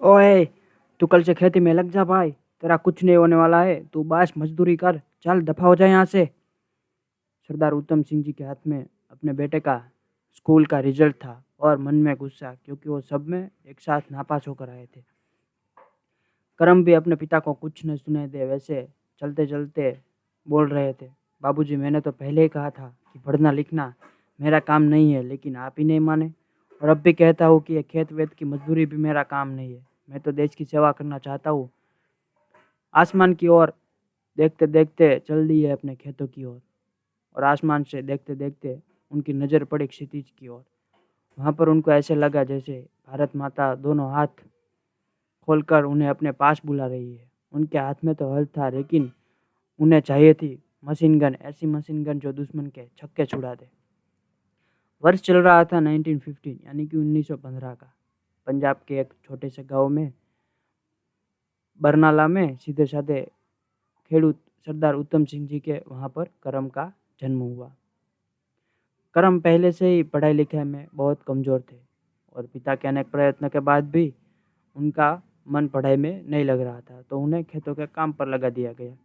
ओए, तू कल से खेती में लग जा भाई। तेरा कुछ नहीं होने वाला है। तू बस मजदूरी कर। चल दफा हो जाए यहाँ से। सरदार उत्तम सिंह जी के हाथ में अपने बेटे का स्कूल का रिजल्ट था और मन में गुस्सा, क्योंकि वो सब में एक साथ नापास होकर आए थे। करम भी अपने पिता को कुछ न सुने दे वैसे चलते चलते बोल रहे थे। बाबूजी, मैंने तो पहले ही कहा था कि पढ़ना लिखना मेरा काम नहीं है, लेकिन आप ही नहीं माने। और अब भी कहता हूँ कि ये खेत वेत की मजदूरी भी मेरा काम नहीं है। मैं तो देश की सेवा करना चाहता हूँ। आसमान की ओर देखते देखते चल दिए अपने खेतों की ओर, और आसमान से देखते देखते उनकी नज़र पड़ी क्षितिज की ओर। वहाँ पर उनको ऐसे लगा जैसे भारत माता दोनों हाथ खोलकर उन्हें अपने पास बुला रही है। उनके हाथ में तो हल था, लेकिन उन्हें चाहिए थी मशीन गन, ऐसी मशीन गन जो दुश्मन के छक्के छुड़ा दे। वर्ष चल रहा था 1915 यानी कि 1915 का। पंजाब के एक छोटे से गांव में बरनाला में सीधे साधे खेडूत सरदार उत्तम सिंह जी के वहाँ पर करम का जन्म हुआ। करम पहले से ही पढ़ाई लिखाई में बहुत कमज़ोर थे, और पिता के अनेक प्रयत्न के बाद भी उनका मन पढ़ाई में नहीं लग रहा था, तो उन्हें खेतों के काम पर लगा दिया गया।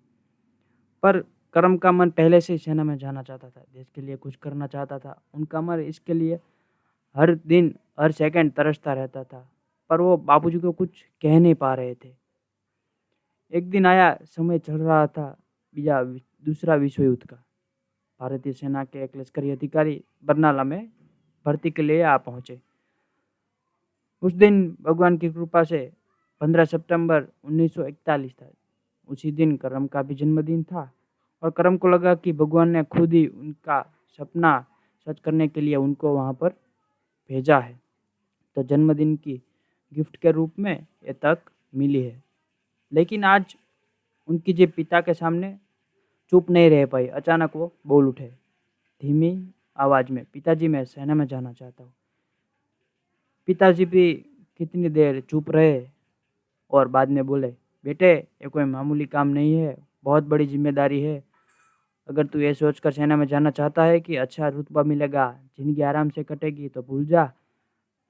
पर करम का मन पहले से ही सेना में जाना चाहता था, देश के लिए कुछ करना चाहता था। उनका मन इसके लिए हर दिन हर सेकंड तरसता रहता था, पर वो बाबूजी को कुछ कह नहीं पा रहे थे। एक दिन आया, समय चल रहा था दूसरा विश्व युद्ध का। भारतीय सेना के एक लश्करी अधिकारी बरनाला में भर्ती के लिए आ पहुंचे। उस दिन भगवान की कृपा से 15 सितंबर 1941 था। उसी दिन करम का भी जन्मदिन था, और करम को लगा कि भगवान ने खुद ही उनका सपना सच करने के लिए उनको वहाँ पर भेजा है। तो जन्मदिन की गिफ्ट के रूप में ये तक मिली है। लेकिन आज उनकी जी पिता के सामने चुप नहीं रह पाई। अचानक वो बोल उठे धीमी आवाज में, पिताजी, मैं सेना में जाना चाहता हूँ। पिताजी भी कितनी देर चुप रहे और बाद में बोले, बेटे, ये कोई मामूली काम नहीं है, बहुत बड़ी जिम्मेदारी है। अगर तू ये सोचकर सेना में जाना चाहता है कि अच्छा रुतबा मिलेगा, जिंदगी आराम से कटेगी, तो भूल जा।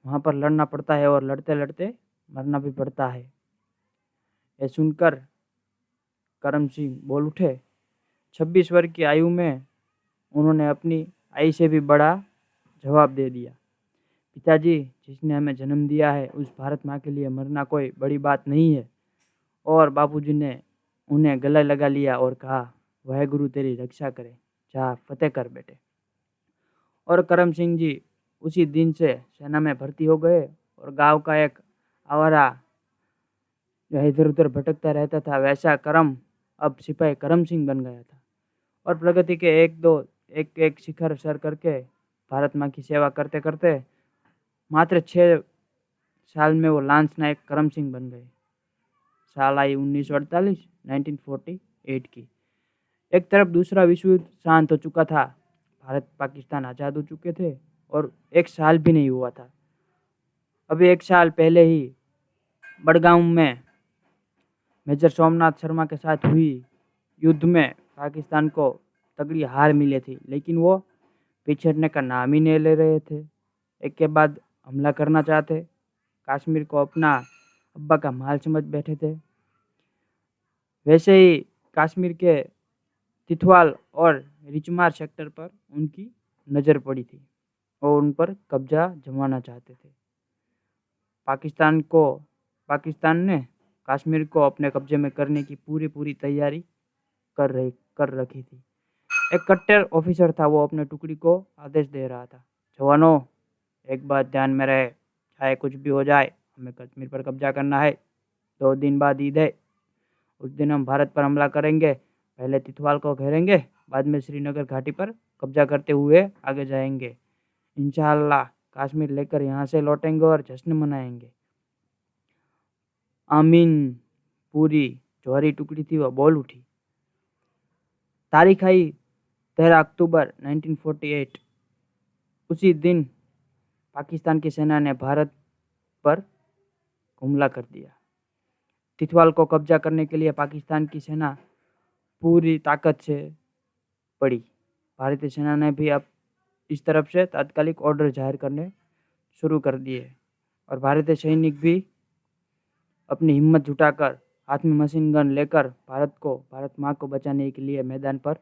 वहाँ पर लड़ना पड़ता है और लड़ते लड़ते मरना भी पड़ता है। ये सुनकर करम सिंह बोल उठे। 26 वर्ष की आयु में उन्होंने अपनी आई से भी बड़ा जवाब दे दिया, पिताजी, जिसने हमें जन्म दिया है उस भारत माँ के लिए मरना कोई बड़ी बात नहीं है। और बापूजी ने उन्हें गले लगा लिया और कहा, वह गुरु तेरी रक्षा करे, जा फतेह कर बेटे। और करम सिंह जी उसी दिन से सेना में भर्ती हो गए, और गांव का एक आवारा जो इधर उधर भटकता रहता था, वैसा करम अब सिपाही करम सिंह बन गया था। और प्रगति के एक एक शिखर सर करके भारत माँ की सेवा करते करते मात्र 6 साल में वो लांस नायक करम सिंह बन गए। साल आई 1948, 1948 की। एक तरफ दूसरा विश्व युद्ध शांत हो चुका था, भारत पाकिस्तान आज़ाद हो चुके थे, और 1 साल भी नहीं हुआ था। अभी 1 साल पहले ही बड़गांव में मेजर सोमनाथ शर्मा के साथ हुई युद्ध में पाकिस्तान को तगड़ी हार मिली थी, लेकिन वो पिछड़ने का नाम ही नहीं ले रहे थे। एक के बाद हमला करना चाहते, कश्मीर को अपना अब्बा का माल समझ बैठे थे। वैसे ही कश्मीर के तिथवाल और रिचमार सेक्टर पर उनकी नज़र पड़ी थी और उन पर कब्जा जमाना चाहते थे। पाकिस्तान ने कश्मीर को अपने कब्जे में करने की पूरी तैयारी कर रखी थी। एक कट्टर ऑफिसर था, वो अपने टुकड़ी को आदेश दे रहा था, जवानों, एक बात ध्यान में रहे, चाहे कुछ भी हो जाए, हमें कश्मीर पर कब्जा करना है। 2 दिन बाद ईद है, उस दिन हम भारत पर हमला करेंगे। पहले तिथवाल को घेरेंगे, बाद में श्रीनगर घाटी पर कब्जा करते हुए आगे जाएंगे। इंशाअल्लाह कश्मीर लेकर यहाँ से लौटेंगे और जश्न मनाएंगे। आमीन। पूरी जौहरी टुकड़ी थी, वह बोल उठी। तारीख आई 13 अक्टूबर 1948। उसी दिन पाकिस्तान की सेना ने भारत पर हमला कर दिया। तिथवाल को कब्जा करने के लिए पाकिस्तान की सेना पूरी ताकत से पड़ी। भारतीय सेना ने भी अब इस तरफ से तात्कालिक ऑर्डर जाहिर करने शुरू कर दिए, और भारतीय सैनिक भी अपनी हिम्मत जुटाकर हाथ में मशीन गन लेकर भारत माँ को बचाने के लिए मैदान पर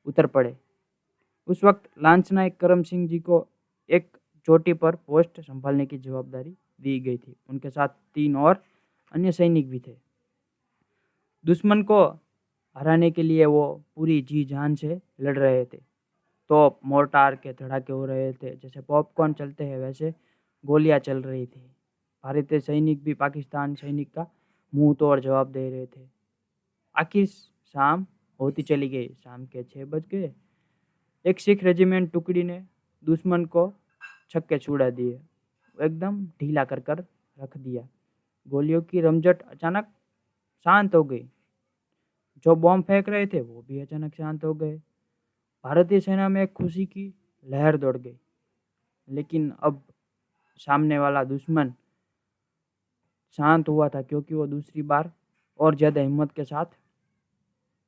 उतर पड़े। उस वक्त लांस नायक करम सिंह जी को एक चोटी पर पोस्ट संभालने की जवाबदारी दी गई थी। उनके साथ 3 और अन्य सैनिक भी थे। दुश्मन को हराने के लिए वो पूरी जी जान से लड़ रहे थे। तोप मोर्टार के धड़ाके हो रहे थे, जैसे पॉपकॉर्न चलते हैं वैसे गोलियां चल रही थी। भारतीय सैनिक भी पाकिस्तान सैनिक का मुंह तोड़ जवाब दे रहे थे। आखिर शाम होती चली गई। शाम के 6 बज गए। एक सिख रेजिमेंट टुकड़ी ने दुश्मन को छक्के छुड़ा दिए, एकदम ढीला कर कर रख दिया। गोलियों की रमझट अचानक शांत हो गई। जो बॉम्ब फेंक रहे थे वो भी अचानक शांत हो गए। भारतीय सेना में एक खुशी की लहर दौड़ गई। लेकिन अब सामने वाला दुश्मन शांत हुआ था, क्योंकि वो दूसरी बार और ज़्यादा हिम्मत के साथ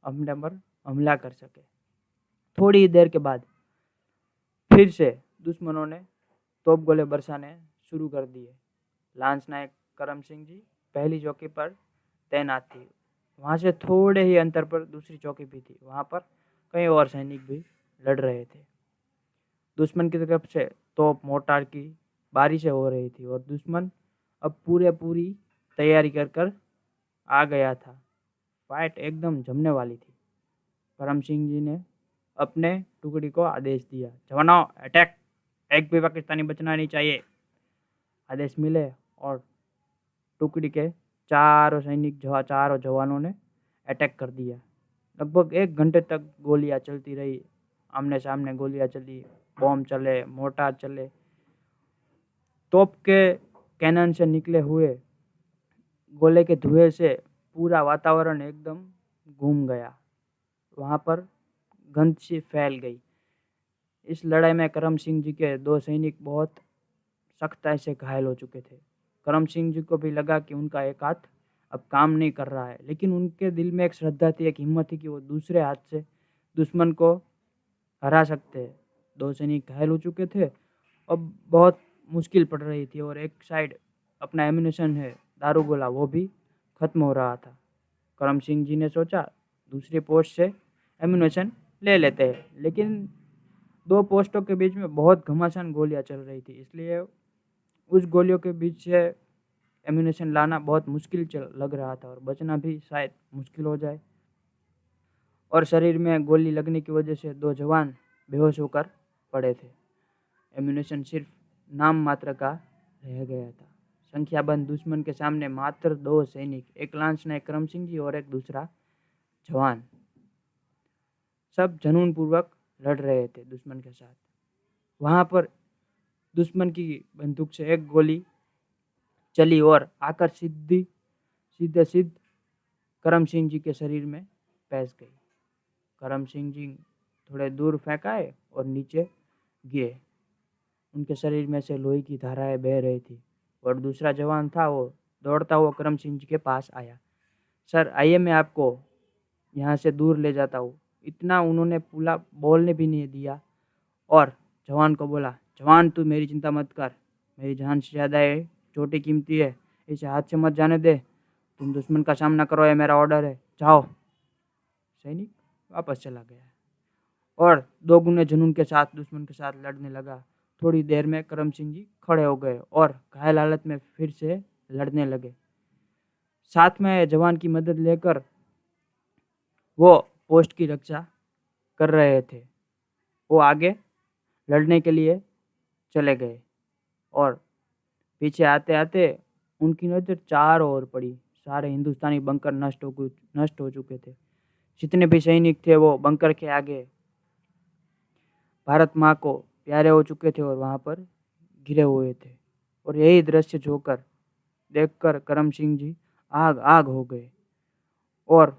हमले पर हमला कर सके। थोड़ी ही देर के बाद फिर से दुश्मनों ने तोप गोले बरसाने शुरू कर दिए। लांस नायक करम सिंह जी पहली चौकी पर तैनात थी। वहाँ से थोड़े ही अंतर पर दूसरी चौकी भी थी। वहाँ पर कई और सैनिक भी लड़ रहे थे। दुश्मन की तरफ से तोप मोर्टार की बारिशें हो रही थी और दुश्मन अब पूरी तैयारी कर आ गया था। फाइट एकदम जमने वाली थी। करम सिंह जी ने अपने टुकड़ी को आदेश दिया, जवानों अटैक, एक भी पाकिस्तानी बचना नहीं चाहिए। आदेश मिले और टुकड़ी के चारों जवानों ने अटैक कर दिया। लगभग 1 घंटे तक गोलियां चलती रही। आमने सामने गोलियां चली, बॉम्ब चले, मोर्टार चले। तोप के कैनन से निकले हुए गोले के धुएं से पूरा वातावरण एकदम घूम गया। वहाँ पर गंध सी फैल गई। इस लड़ाई में करम सिंह जी के 2 सैनिक बहुत सख्ताई से घायल हो चुके थे। करम सिंह जी को भी लगा कि उनका एक हाथ अब काम नहीं कर रहा है, लेकिन उनके दिल में एक श्रद्धा थी, एक हिम्मत थी कि वो दूसरे हाथ से दुश्मन को हरा सकते हैं। 2 सैनिक घायल हो चुके थे। अब बहुत मुश्किल पड़ रही थी और एक साइड अपना एम्यूनेशन है, दारू गोला, वो भी खत्म हो रहा था। करम सिंह जी ने सोचा दूसरी पोस्ट से एम्यूनेशन ले लेते हैं, लेकिन 2 पोस्टों के बीच में बहुत घमासान गोलियां चल रही थी, इसलिए उस गोलियों के बीच से एम्यूनेशन लाना बहुत मुश्किल लग रहा था और बचना भी शायद मुश्किल हो जाए। और शरीर में गोली लगने की वजह से 2 जवान बेहोश होकर पड़े थे। एम्यूनेशन सिर्फ नाम मात्र का रह गया था। संख्याबंद दुश्मन के सामने मात्र 2 सैनिक, एक लांस नायक करम सिंह जी और एक दूसरा जवान, सब जुनून पूर्वक लड़ रहे थे दुश्मन के साथ। वहाँ पर दुश्मन की बंदूक से एक गोली चली और आकर सीधे करम सिंह जी के शरीर में पैस गई। करम सिंह जी थोड़े दूर फेंकाए और नीचे गिरे। उनके शरीर में से लोही की धाराएं बह रही थी और दूसरा जवान था, वो दौड़ता हुआ करम सिंह जी के पास आया। सर आइए, मैं आपको यहाँ से दूर ले जाता हूँ। इतना उन्होंने पूरा बोलने भी नहीं दिया और जवान को बोला, जवान तू मेरी चिंता मत कर, मेरी जान से ज़्यादा है, चोटी कीमती है, इसे हाथ से मत जाने दे। तुम दुश्मन का सामना करो, ये मेरा ऑर्डर है, जाओ। सैनिक वापस चला गया और 2 गुने जुनून के साथ दुश्मन के साथ लड़ने लगा। थोड़ी देर में करम सिंह जी खड़े हो गए और घायल हालत में फिर से लड़ने लगे। साथ में जवान की मदद लेकर वो पोस्ट की रक्षा कर रहे थे। वो आगे लड़ने के लिए चले गए और पीछे आते आते उनकी नज़र चारों ओर पड़ी। सारे हिंदुस्तानी बंकर नष्ट हो चुके थे। जितने भी सैनिक थे वो बंकर के आगे भारत माँ को प्यारे हो चुके थे और वहाँ पर गिरे हुए थे। और यही दृश्य देखकर करम सिंह जी आग आग हो गए और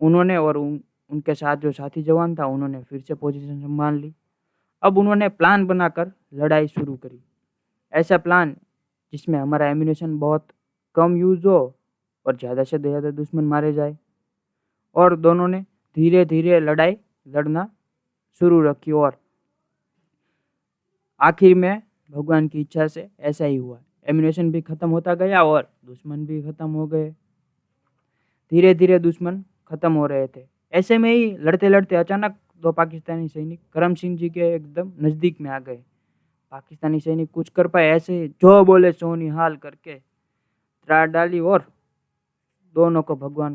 उन्होंने और उनके साथ जो साथी जवान था, उन्होंने फिर से पोजीशन संभाल ली। अब उन्होंने प्लान बनाकर लड़ाई शुरू करी। ऐसा प्लान जिसमें हमारा एम्यूनेशन बहुत कम यूज़ हो और ज़्यादा से ज़्यादा दुश्मन मारे जाए। और दोनों ने धीरे धीरे लड़ाई लड़ना शुरू रखी और आखिर में भगवान की इच्छा से ऐसा ही हुआ। एम्यूनेशन भी ख़त्म होता गया और दुश्मन भी ख़त्म हो गए। धीरे धीरे दुश्मन ख़त्म हो रहे थे। ऐसे में ही लड़ते लड़ते अचानक 2 पाकिस्तानी सैनिक करम सिंह जी के एकदम नज़दीक में आ गए। पाकिस्तानी सैनिक कुछ कर पाए ऐसे जो बोले सो निहाल करके त्राड़ डाली और दोनों को भगवान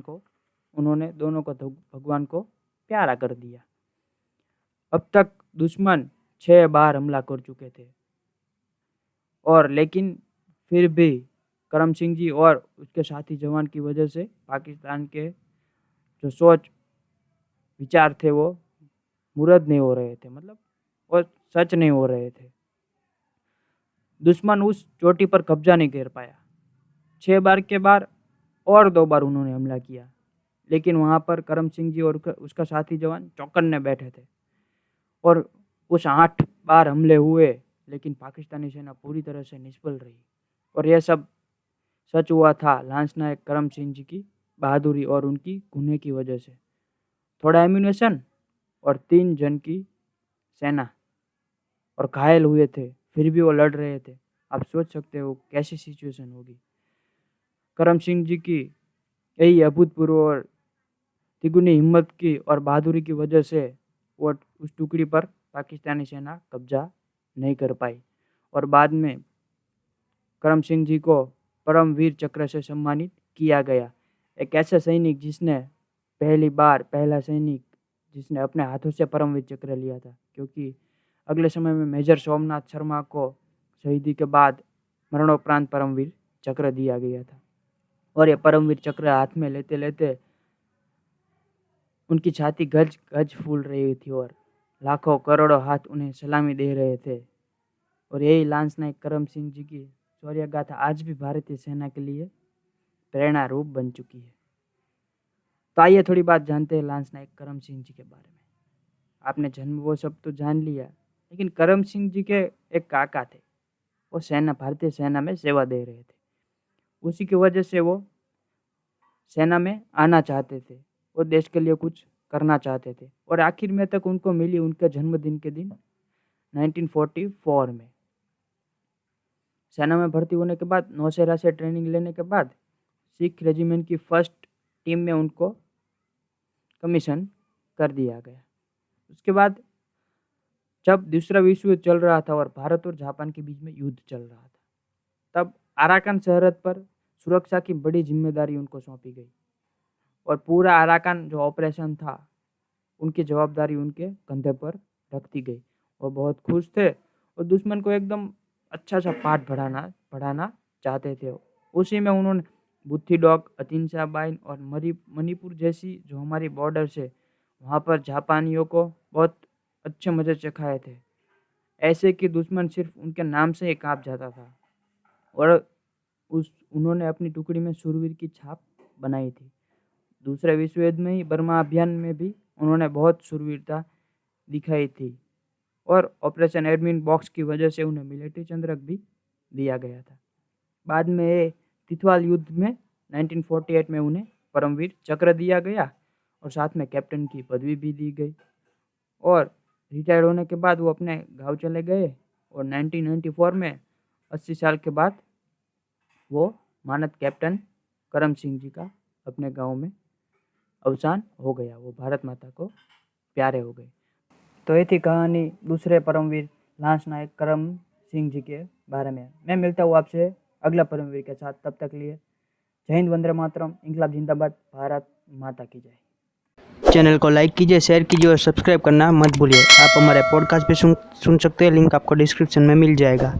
को प्यारा कर दिया। अब तक दुश्मन 6 बार हमला कर चुके थे और लेकिन फिर भी करम सिंह जी और उसके साथी जवान की वजह से पाकिस्तान के जो सोच विचार थे वो मुरद नहीं हो रहे थे, मतलब वो सच नहीं हो रहे थे। दुश्मन उस चोटी पर कब्जा नहीं कर पाया। 6 बार के बाद और 2 बार उन्होंने हमला किया, लेकिन वहाँ पर करम सिंह जी और उसका साथी जवान चौकन्ने बैठे थे और उस 8 बार हमले हुए, लेकिन पाकिस्तानी सेना पूरी तरह से निष्फल रही। और यह सब सच हुआ था लांस नायक करम सिंह जी की बहादुरी और उनकी गुन्हे की वजह से। थोड़ा एम्यूनेशन और 3 जन की सेना और घायल हुए थे, फिर भी वो लड़ रहे थे। आप सोच सकते हो कैसी सिचुएशन होगी। करम सिंह जी की यही अभूतपूर्व और तिगुनी हिम्मत की और बहादुरी की वजह से वो उस टुकड़ी पर पाकिस्तानी सेना कब्जा नहीं कर पाई और बाद में करम सिंह जी को परमवीर चक्र से सम्मानित किया गया। एक ऐसा सैनिक जिसने पहला सैनिक जिसने अपने हाथों से परमवीर चक्र लिया था, क्योंकि अगले समय में मेजर सोमनाथ शर्मा को शहीदी के बाद मरणोपरांत परमवीर चक्र दिया गया था। और ये परमवीर चक्र हाथ में लेते लेते उनकी छाती गज गज फूल रही थी और लाखों करोड़ों हाथ उन्हें सलामी दे रहे थे। और यही लांस नायक करम सिंह जी की शौर्य गाथा आज भी भारतीय सेना के लिए प्रेरणा रूप बन चुकी है। तो आइए थोड़ी बात जानते हैं लांस नायक करम सिंह जी के बारे में। आपने जन्म वो सब तो जान लिया, लेकिन करम सिंह जी के एक काका थे, वो भारतीय सेना में सेवा दे रहे थे। उसी की वजह से वो सेना में आना चाहते थे, वो देश के लिए कुछ करना चाहते थे और आखिर में तक उनको मिली उनके जन्मदिन के दिन 1944 में। सेना में भर्ती होने के बाद नौसेना से ट्रेनिंग लेने के बाद सिख रेजिमेंट की फर्स्ट टीम में उनको कमीशन कर दिया गया। उसके बाद जब दूसरा विश्व युद्ध चल रहा था और भारत और जापान के बीच में युद्ध चल रहा था, तब अराकान सरहद पर सुरक्षा की बड़ी जिम्मेदारी उनको सौंपी गई और पूरा अराकान जो ऑपरेशन था उनकी जवाबदारी उनके कंधे पर रख दी गई। वो बहुत खुश थे और दुश्मन को एकदम अच्छा सा पाठ पढ़ाना चाहते थे। उसी में उन्होंने बुत्थीडॉक, अतिंसा बाइन और मणिपुर जैसी जो हमारी बॉर्डर्स है वहाँ पर जापानियों को बहुत अच्छे मजे चखाए थे, ऐसे कि दुश्मन सिर्फ उनके नाम से ही काँप जाता था। और उन्होंने अपनी टुकड़ी में शूरवीर की छाप बनाई थी। दूसरे विश्व युद्ध में ही बर्मा अभियान में भी उन्होंने बहुत शूरवीरता दिखाई थी और ऑपरेशन एडमिन बॉक्स की वजह से उन्हें मिलिट्री चंद्रक भी दिया गया था। बाद में तिथवाल युद्ध में 1948 में उन्हें परमवीर चक्र दिया गया और साथ में कैप्टन की पदवी भी दी गई। और रिटायर्ड होने के बाद वो अपने गांव चले गए और 1994 में 80 साल के बाद वो मानद कैप्टन करम सिंह जी का अपने गांव में अवसान हो गया। वो भारत माता को प्यारे हो गए। तो ये थी कहानी दूसरे परमवीर लांस नायक करम सिंह जी के बारे में। मैं मिलता हूँ आपसे अगला परमवीर के साथ। तब तक लिए जय हिंद, वंदे मातरम, इंकलाब जिंदाबाद, भारत माता की जय। चैनल को लाइक कीजिए, शेयर कीजिए और सब्सक्राइब करना मत भूलिए। आप हमारे पॉडकास्ट पे सुन सकते हैं, लिंक आपको डिस्क्रिप्शन में मिल जाएगा।